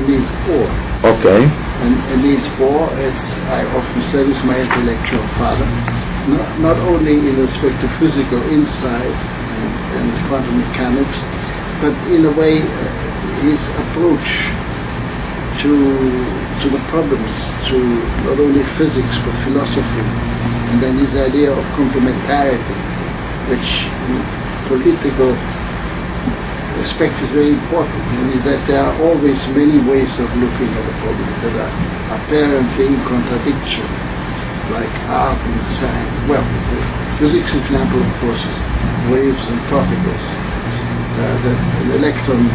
Niels Bohr. Okay. And Niels Bohr, as I often said, is my intellectual father, not only in respect to physical insight and quantum mechanics, but in a way his approach to the problems, to not only physics but philosophy, and then his idea of complementarity, which in political aspect is very important, and that there are always many ways of looking at a problem that are apparently in contradiction, like art and science. Well, the physics example, of course, is waves and particles. That an electron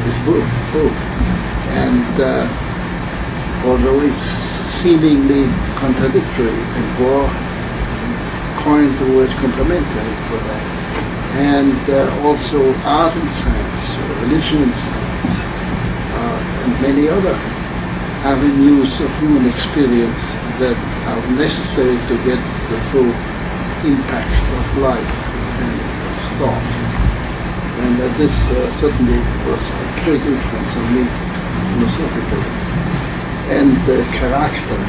is both. And although it's seemingly contradictory, and Bohr coined the word complementary for that. And also art and science, religion and science, and many other avenues of human experience that are necessary to get the full impact of life and of thought. And this certainly was a great influence on me philosophically. And character.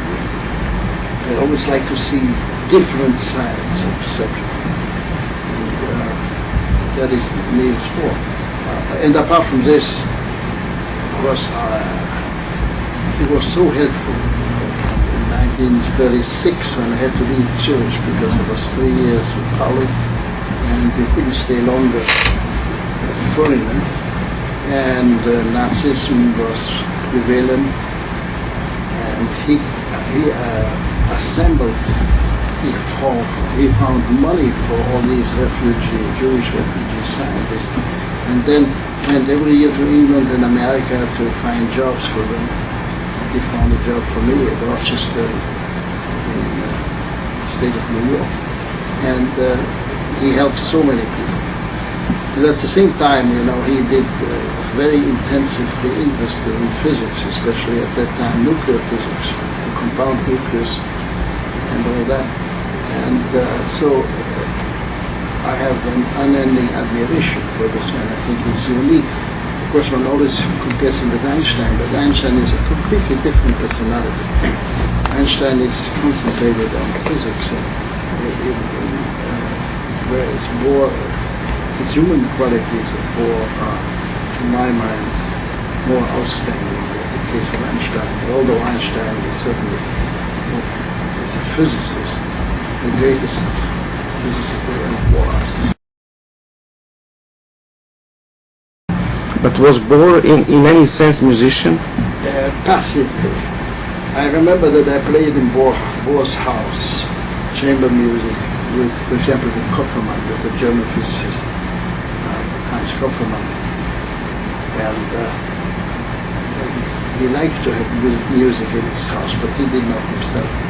I always like to see different sides of subject. That is Niels Bohr. And apart from this, of course, he was so helpful. In 1936, when I had to leave church because I was 3 years in college, and you couldn't stay longer as a foreigner, and Nazism was prevalent, and he assembled. He found money for all these Jewish refugee scientists, and then went every year to England and America to find jobs for them. He found a job for me at Rochester in the state of New York, and he helped so many people. And at the same time, he did very intensively interested in physics, especially at that time nuclear physics, the compound nucleus, and all that. And so I have an unending admiration for this man. I think he's unique. Of course, one always compares him with Einstein, but Einstein is a completely different personality. Einstein is concentrated on physics, whereas Bohr, the human qualities of Bohr are, to my mind, more outstanding in the case of Einstein. Although Einstein is certainly, as a physicist, the greatest physicist there ever was. But was Bohr in any sense musician? Passively. I remember that I played in Bohr's house, chamber music, with, for example, with Kopfermann, with a German physicist, Hans Kopfermann. And he liked to have music in his house, but he did not himself.